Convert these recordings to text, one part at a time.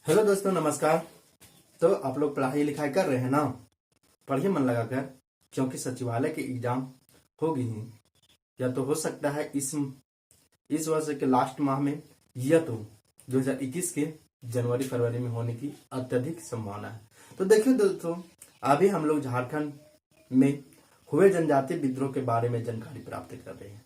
Hello दोस्तों, नमस्कार। तो आप लोग पढ़ाई लिखाई कर रहे हैं ना? पढ़िए मन लगाकर, क्योंकि सचिवालय के एग्जाम हो गई हैं। या तो हो सकता है इस वर्ष के लास्ट माह में, या तो 2021 के जनवरी फरवरी में होने की अत्यधिक संभावना है। तो देखिए दोस्तों, अभी हम लोग झारखंड में हुए जनजातीय विद्रोह के बारे में जानकारी प्राप्त कर रहे हैं।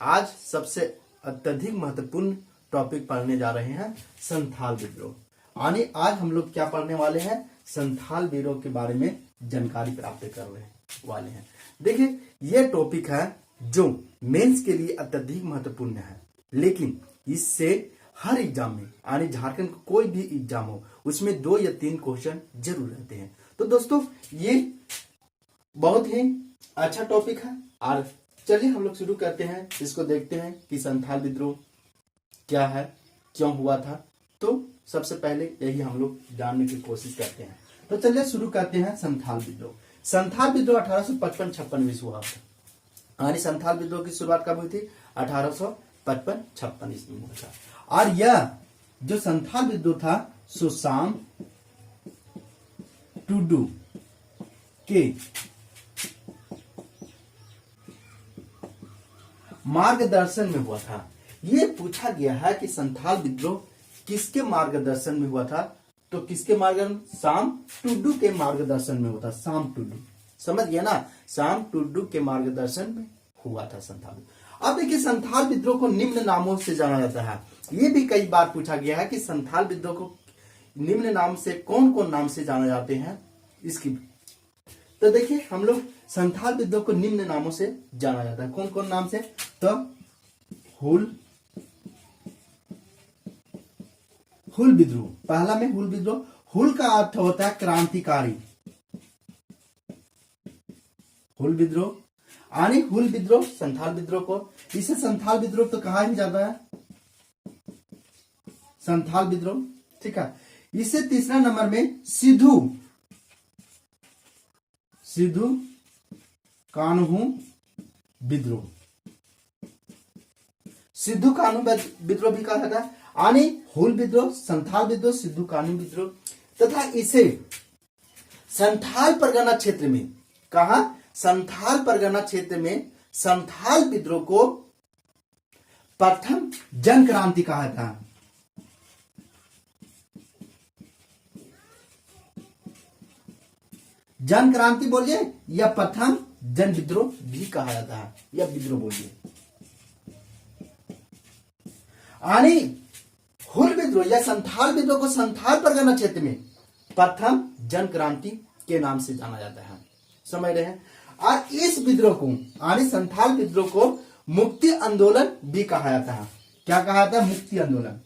आज सबसे अत्यधिक महत्वपूर्ण टॉपिक पढ़ने जा रहे हैं संथाल विद्रोह। यानी आज हम लोग क्या पढ़ने वाले हैं? संथाल विद्रोह के बारे में जानकारी प्राप्त कर रहे वाले हैं। देखिए, ये टॉपिक है जो मेंस के लिए अत्यधिक महत्वपूर्ण है, लेकिन इससे हर एग्जाम में, यानी झारखंड का कोई भी एग्जाम हो, उसमें 2 या 3 क्वेश्चन जरूर रहते हैं। तो दोस्तों, ये बहुत ही अच्छा टॉपिक है। और चलिए हम लोग शुरू करते हैं, इसको देखते हैं कि संथाल विद्रोह क्या है, क्यों हुआ था। तो सबसे पहले यही हम लोग जानने की कोशिश करते हैं। तो चलिए शुरू करते हैं संथाल विद्रोह। संथाल विद्रोह 1855-56 में हुआ था। यानी संथाल विद्रोह की शुरुआत कब हुई थी? 1855-56 ईस्वी में हुआ था। और यह जो संथाल विद्रोह था सो शाम टुडू के मार्गदर्शन में हुआ था। ये पूछा गया है कि संथाल विद्रोह किसके मार्गदर्शन में हुआ था? तो किसके मार्गदर्शन? शाम टुडू के मार्गदर्शन में हुआ था। शाम टुडू, समझ गया ना? शाम टुडू के मार्गदर्शन में हुआ था संथाल विद्रोह। अब देखिए, संथाल विद्रोह को निम्न नामों से जाना जाता है। ये भी कई बार पूछा गया है कि संथाल विद्रोह को निम्न नाम से कौन कौन नाम से जाना जाते हैं इसकी। तो देखिए, हम लोग संथाल विद्रोह को निम्न नामों से जाना जाता है। कौन कौन नाम से? तो हुल विद्रोह, पहला में हुल विद्रोह। हुल का अर्थ होता है क्रांतिकारी। हुल विद्रोह, यानी हुल विद्रोह संथाल विद्रोह को, इसे संथाल विद्रोह तो कहा ही जाता है, संथाल विद्रोह। ठीक है। इसे तीसरा नंबर में सिद्धू कान्हू विद्रोह, सिद्धू कान्हू विद्रोह भी कहा जाता है। यानी हुल विद्रोह, संथाल विद्रोह, सिद्धू कान्हू विद्रोह। तथा इसे संथाल परगना क्षेत्र में, कहा? संथाल परगना क्षेत्र में संथाल विद्रोह को प्रथम जन क्रांति कहा था। जन क्रांति बोलिए या प्रथम जन विद्रोह भी कहा जाता है, या विद्रोह बोलिए। यानी हुल विद्रोह या संथाल विद्रोह को संथाल परगना क्षेत्र में प्रथम जन क्रांति के नाम से जाना जाता है, समझ रहे हैं? और इस विद्रोह को, यानी संथाल विद्रोह को मुक्ति आंदोलन भी कहा जाता है। क्या कहा जाता है? मुक्ति आंदोलन।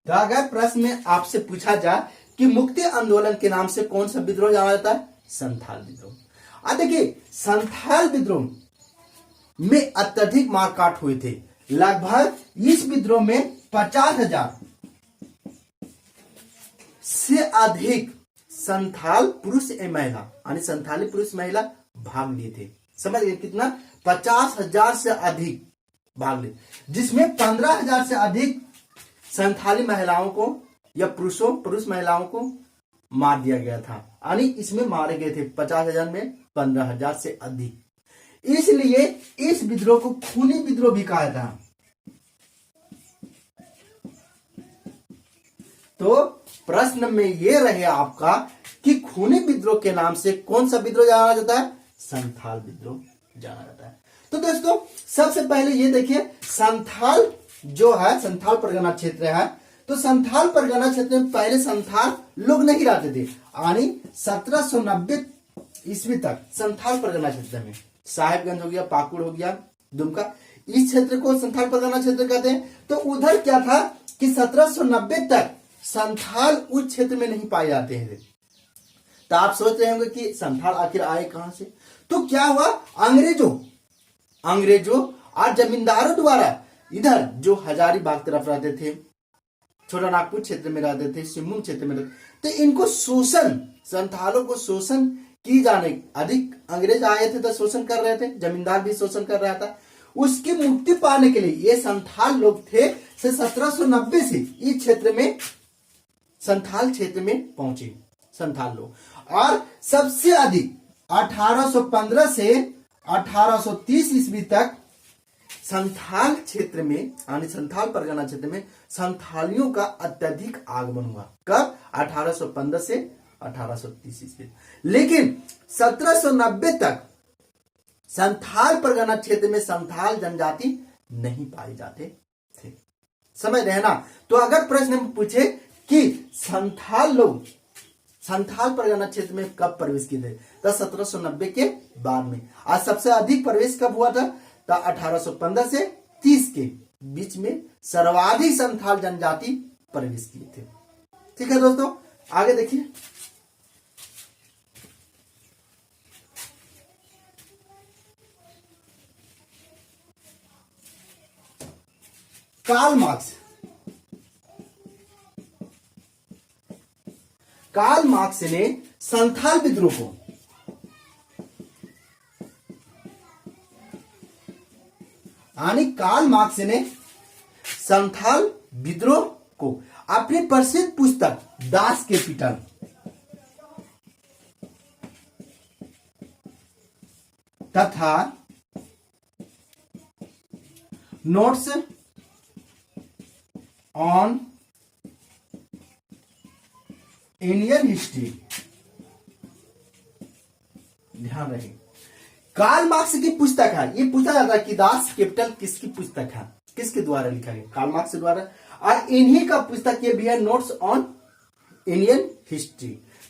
तो अगर प्रश्न में आपसे पूछा जाए कि मुक्ति आंदोलन के नाम से कौन सा विद्रोह जाना जाता है? संथाल विद्रोह। देखिए, संथाल विद्रोह में अत्यधिक मारकाट हुए थे। लगभग इस विद्रोह में 50,000 से अधिक संथाल पुरुष एवं महिला, यानी संथाली पुरुष महिला भाग लिए थे। समझ गए कितना? 50,000 से अधिक भाग लिए, जिसमें 15,000 से अधिक संथाली महिलाओं को या पुरुष महिलाओं को मार दिया गया था। यानी इसमें मारे गए थे 50,000 में 15,000 से अधिक। इसलिए इस विद्रोह को खूनी विद्रोह भी कहा था। तो प्रश्न में यह रहे आपका कि खूनी विद्रोह के नाम से कौन सा विद्रोह जाना जाता है? संथाल विद्रोह जाना जाता है। तो दोस्तों, सबसे पहले ये देखिए, संथाल जो है, संथाल परगना क्षेत्र है। तो संथाल परगना क्षेत्र में पहले संथाल लोग नहीं रहते थे। यानी 1790 ईस्वी तक संथाल परगना क्षेत्र में, साहेबगंज हो गया, पाकुड़ हो गया, दुमका, इस क्षेत्र को संथाल परगना क्षेत्र कहते हैं। तो उधर क्या था कि 1790 तक संथाल उस क्षेत्र में नहीं पाए जाते हैं। तो आप सोच रहे होंगे कि संथाल आखिर आए कहां से? तो क्या हुआ, अंग्रेजों और जमींदारों द्वारा इधर जो हजारीबाग तरफ रहते थे, छोटा नागपुर क्षेत्र में रहते थे, सिंहभूम क्षेत्र में रहते, तो इनको शोषण, संथालों को शोषण की जाने, अधिक अंग्रेज आए थे तो शोषण कर रहे थे, जमींदार भी शोषण कर रहा था, उसकी मुक्ति पाने के लिए ये संथाल लोग थे से 1790 से इस क्षेत्र में, संथाल क्षेत्र में पहुंचे संथाल लोग। और सबसे अधिक 1815 से 1830 ईस्वी तक संथाल क्षेत्र में यानी संथाल परगना क्षेत्र में संथालियों का अत्यधिक आगमन हुआ। कब? 1815 से 1830 ईस्वी। लेकिन 1790 तक संथाल परगना क्षेत्र में संथाल जनजाति नहीं पाए जाते थे। समझ रहे ना? तो अगर प्रश्न पूछे कि संथाल लोग संथाल परगना क्षेत्र में कब प्रवेश किए थे, तो 1790 के बाद में। आज सबसे अधिक प्रवेश कब हुआ था? तो 1815 से 30 के बीच में सर्वाधिक संथाल जनजाति प्रवेश किए थे। ठीक है दोस्तों, आगे देखिए। कार्ल मार्क्स ने संथाल विद्रोह को कार्ल मार्क्स ने संथाल विद्रोह को अपनी प्रसिद्ध पुस्तक दास कैपिटल तथा नोट्स ऑन इंडियन हिस्ट्री, ध्यान रहे, कार्ल मार्क्स की पुस्तक है। ये पूछा जाता है कि दास कैपिटल किसकी पुस्तक है, किसके द्वारा लिखा गया? कार्ल मार्क्स के द्वारा। और इन्हीं का पुस्तक ये भी है, नोट्स ऑन इंडियन हिस्ट्री।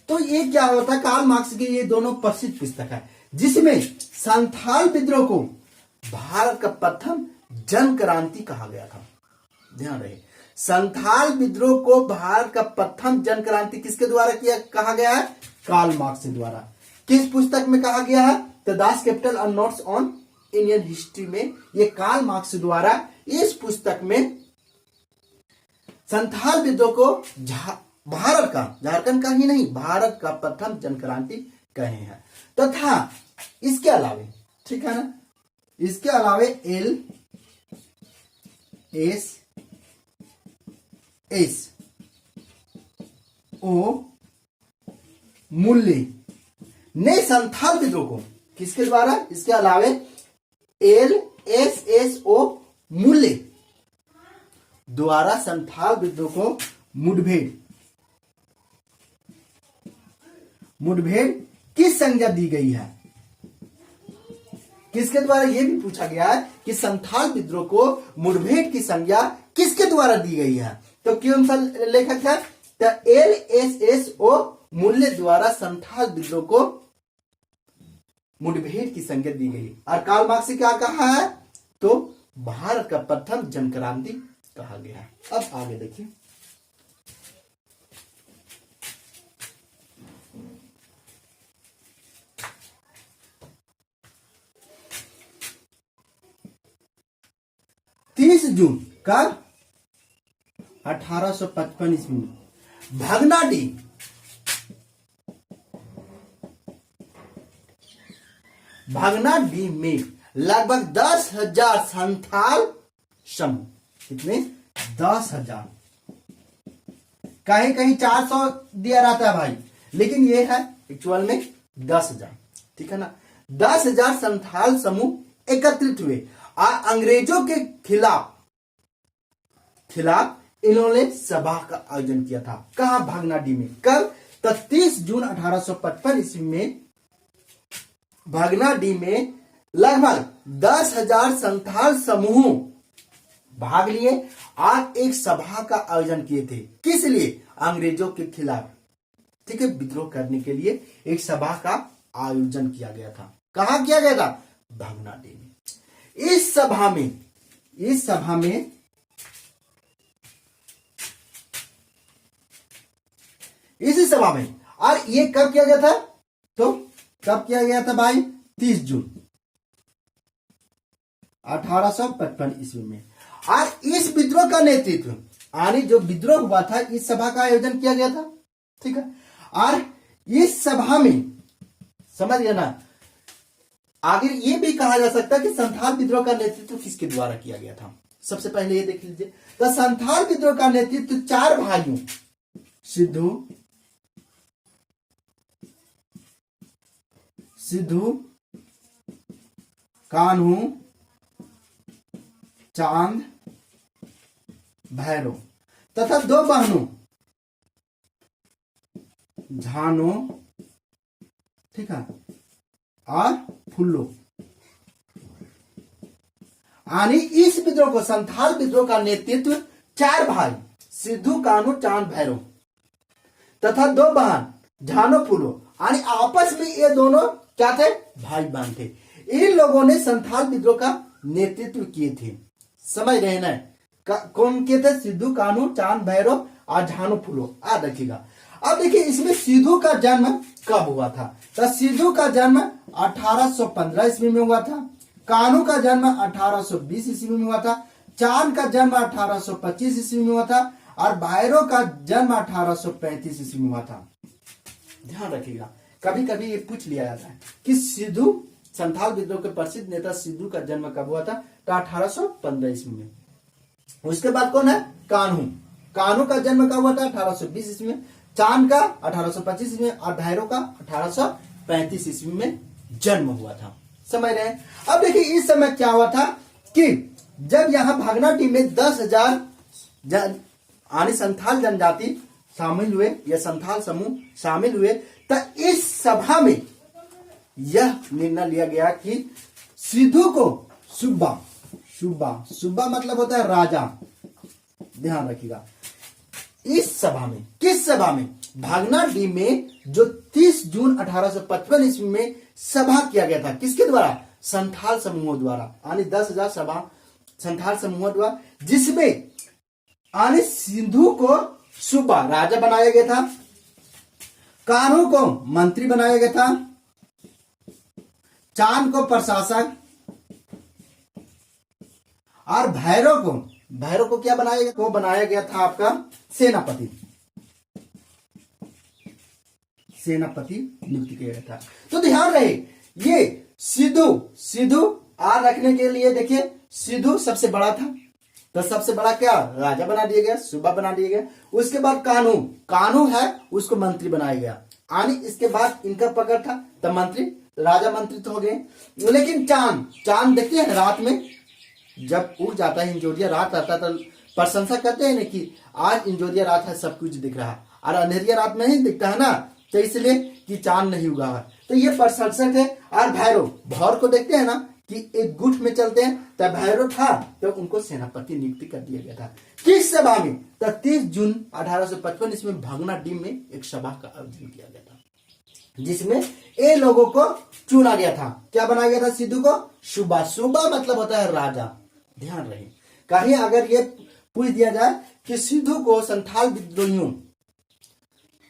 तो ये क्या होता है? कार्ल मार्क्स की ये दोनों प्रसिद्ध पुस्तक है, जिसमें संथाल विद्रोह को भारत का प्रथम जन क्रांति कहा गया था। ध्यान रहे, संथाल विद्रोह को भारत का प्रथम जन क्रांति किसके द्वारा कहा गया है? कार्ल मार्क्स के द्वारा। किस पुस्तक में कहा गया है? द दास कैपिटल और नोट्स ऑन इंडियन हिस्ट्री में ये कार्ल मार्क्स द्वारा इस पुस्तक में संथाल विद्रोह को भारत का, झारखंड का ही नहीं, भारत का प्रथम जन क्रांति कहे हैं। तथा इसके अलावे, ठीक है ना, इसके अलावे LSSO मूल्य ने संथाल विद्रोह को किसके द्वारा? इसके अलावे LSSO मूल्य द्वारा संथाल विद्रोह को मुठभेड़ की संज्ञा दी गई है। किसके द्वारा? यह भी पूछा गया है कि संथाल विद्रोह को मुठभेड़ की संज्ञा किसके द्वारा दी गई है? तो कौन सा लेखक है? तो LSSO मूल्य द्वारा संथाल विद्रोह को मुठभेड़ की संज्ञा दी गई। और कार्ल मार्क्स से क्या कहा है? तो भारत का प्रथम जन क्रांति कहा गया है। अब आगे देखिए, जून कब? 1855 ईस्वी में भागनाडी में लगभग 10,000 संथाल समूह, कितने? 10,000, कहीं कहीं 400 दिया रहता है भाई, लेकिन ये है एक्चुअल में 10,000। ठीक है ना? 10,000 संथाल समूह एकत्रित हुए और अंग्रेजों के खिलाफ इन्होंने सभा का आयोजन किया था। कहां? भागनाडी में। कब? 30 जून 1855 ईस्वी में भागनाडी में लगभग 10,000 संथाल समूह भाग लिए और एक सभा का आयोजन किए थे। किस लिए? अंग्रेजों के खिलाफ, ठीक है, विद्रोह करने के लिए एक सभा का आयोजन किया गया था। कहां किया गया था? भागनाडी में। इस सभा में और ये कब किया गया था? तो कब किया गया था भाई? 30 जून 1855 ईस्वी में। और इस विद्रोह का नेतृत्व, यानी जो विद्रोह हुआ था, इस सभा का आयोजन किया गया था। ठीक है, और इस सभा में समझ गए ना। आगे ये भी कहा जा सकता है कि संथाल विद्रोह का नेतृत्व किसके द्वारा किया गया था। सबसे पहले ये देख लीजिए, तो संथाल विद्रोह का नेतृत्व 4 भाइयों सिद्धू, कान्हू, चांद, भैरव तथा 2 बहनों झानो, ठीक है, और फुल्लो। यानी इस विद्रोह को, संथाल विद्रोह का नेतृत्व 4 भाई सिद्धू, कान्हू, चांद, भैरव तथा 2 बहन झानो, फुल्लो, यानी आपस में ये दोनों क्या थे, भाई बहन थे। इन लोगों ने संथाल विद्रोह का नेतृत्व किए थे। समझ रहे ना, कौन किए थे, सिद्धू, कान्हू, चांद, भैरव और झानो, फुल्लो। याद रखिएगा। अब देखिए इसमें सिद्धू का जन्म कब हुआ था, तो सिद्धू का जन्म 1815 ईस्वी में हुआ था, कान्हू का जन्म 1820 ईस्वी में हुआ था, चांद का जन्म 1825 ईस्वी में हुआ था और भैरव का जन्म 1835 ईस्वी में हुआ था। ध्यान रखिएगा, कभी कभी ये पूछ लिया जाता है कि सिद्धू, संथाल विद्रोह के प्रसिद्ध नेता सिद्धू का जन्म कब हुआ था, तो 1815 ईस्वी में। उसके बाद कौन है, कान्हू का जन्म कब हुआ था, 1820 ईस्वी में, चांद का 1825 ईस्वी में और भैरव का 1835 ईस्वी में जन्म हुआ था। समझ रहे हैं। अब देखिए इस समय क्या हुआ था कि जब यहां भागनाटी में 10,000 यानी संथाल जनजाति शामिल हुए या संथाल समूह शामिल हुए, तो इस सभा में यह निर्णय लिया गया कि सिद्धू को सुब्बा मतलब होता है राजा। ध्यान रखिएगा। इस सभा में, किस सभा में, भागनाडी में जो 30 जून 1855 ईस्वी में सभा किया गया था, किसके द्वारा, संथाल समूहों द्वारा, यानी 10,000 सभा संथाल समूहों द्वारा, जिसमें यानी सिद्धू को सुब्बा राजा बनाया गया था, कान्हू को मंत्री बनाया गया था, चांद को प्रशासक और भैरव को क्या बनाया गया, को बनाया गया था आपका सेनापति नियुक्त किया गया था। तो ध्यान रहे, ये सिद्धू आर रखने के लिए देखिए, सिद्धू सबसे बड़ा था, तो सबसे बड़ा क्या राजा बना दिया गया, सूबा बना दिया गया। उसके बाद कान्हू है, उसको मंत्री बनाया गया, यानी इसके बाद इनका पकड़ था, तो मंत्री, राजा मंत्री तो हो गए। लेकिन चांद देखते हैं रात में जब उड़ जाता है इंजोरिया, रात आता तो प्रशंसा करते हैं ना कि आज इंजोरिया रात है, सब कुछ दिख रहा है, और अंधेरिया रात में ही दिखता है ना, तो इसलिए कि चांद नहीं उगा है, तो ये प्रशंसक है। और भैरव को देखते हैं ना कि एक गुट में चलते हैं, तब भैरव था, तो उनको सेनापति नियुक्ति कर दिया गया था। किस सभा में, तो 30 जून 1855 इसमें भागनाडी में एक सभा का आयोजन किया गया था, जिसमें ये लोगों को चुना गया था। क्या बनाया गया था, सिद्धू को सुब्बा मतलब होता है राजा। ध्यान रहे, कहीं अगर ये पूछ दिया जाए कि सिद्धू को संथाल विद्रोहियों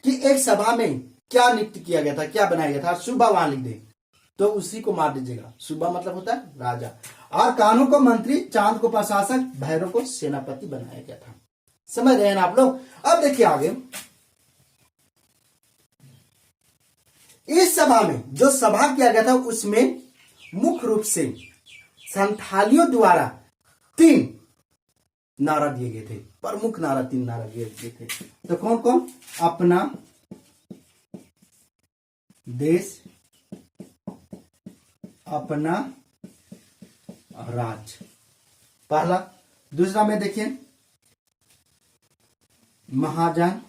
की एक सभा में क्या नियुक्त किया गया था, क्या बनाया गया था, सुब्बा वहां लिख दे, तो उसी को मार दीजिएगा। सुब्बा मतलब होता है राजा, और कान्हू को मंत्री, चांद को प्रशासक, भैरव को सेनापति बनाया गया था। समझ रहे हैं ना आप लोग। अब देखिए आगे, इस सभा में जो सभा किया गया था उसमें मुख्य रूप से संथालियों द्वारा 3 नारा दिए गए थे, प्रमुख नारा 3 नारा दिए गए थे। तो कौन कौन, अपना देश, अपना राज, पहला। दूसरा में देखिए महाजन,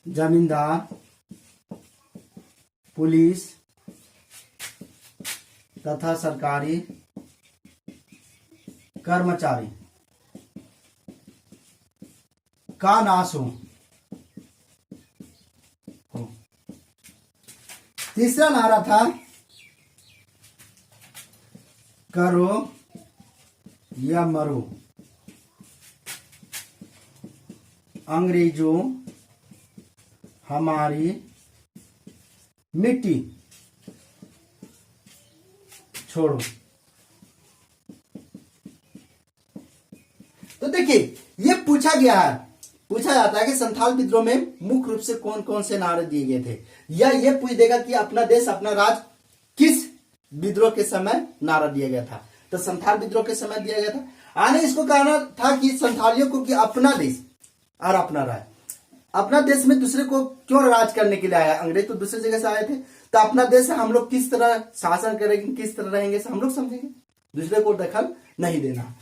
जमींदार, पुलिस तथा सरकारी कर्मचारी का नाश हो। तीसरा नारा था करो या मरो, अंग्रेजों हमारी मिट्टी छोड़ो। तो देखिए ये पूछा गया है पूछा जाता है कि संथाल विद्रोह में मुख्य रूप से कौन कौन से नारे दिए गए थे, या ये पूछ देगा कि अपना देश अपना राज किस विद्रोह के समय नारा दिया गया था। तो संथाल विद्रोह के समय दिया गया था। आने इसको कहना था कि संथालियों को कि अपना देश और अपना राज, अपना देश में दूसरे को क्यों राज करने के लिए आया, अंग्रेज तो दूसरी जगह से आए थे, तो अपना देश है, हम लोग किस तरह शासन करेंगे, किस तरह रहेंगे हम लोग समझेंगे, दूसरे को दखल नहीं देना।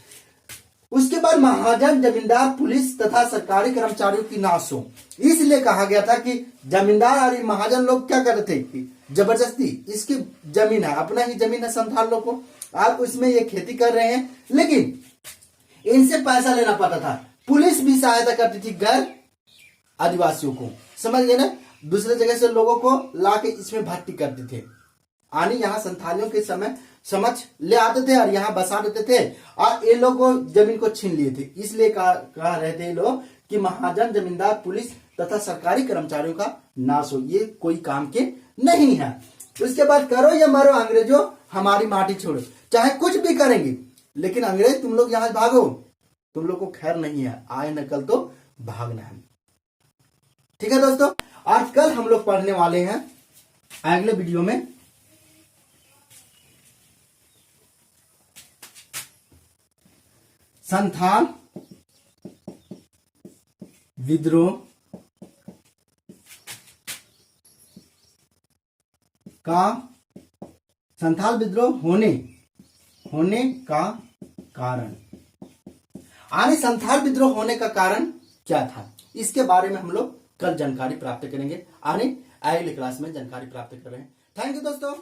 उसके बाद महाजन, जमींदार, पुलिस तथा सरकारी कर्मचारियों की नाश हो, इसलिए कहा गया था कि जमींदार और महाजन लोग क्या कर रहे थे कि जबरदस्ती, इसकी जमीन है, अपना ही जमीन है संथाल लोग को, आप उसमें ये खेती कर रहे हैं, लेकिन इनसे पैसा लेना पड़ता था। पुलिस भी सहायता करती थी गैर आदिवासियों को, समझ गए ना, दूसरे जगह से लोगों को लाके इसमें भर्ती करते थे, यानी यहाँ संथालियों के समय समझ ले आते थे और यहाँ बसा देते थे, और ये लोग जमीन को छीन लिए थे। इसलिए कहा रहे थे लोग कि महाजन, जमींदार, पुलिस तथा सरकारी कर्मचारियों का नाश हो, ये कोई काम के नहीं है। उसके बाद करो या मरो अंग्रेजों हमारी माटी छोड़ो, चाहे कुछ भी करेंगे, लेकिन अंग्रेज तुम लोग यहाँ भागो, तुम लोग को खैर नहीं है, आए न कल तो भागना है। ठीक है दोस्तों, आज कल हम लोग पढ़ने वाले हैं अगले वीडियो में संथाल विद्रोह का, संथाल विद्रोह होने का कारण, यानी संथाल विद्रोह होने का कारण क्या था, इसके बारे में हम लोग कल जानकारी प्राप्त करेंगे। आने अगली क्लास में जानकारी प्राप्त कर रहे हैं। थैंक यू दोस्तों।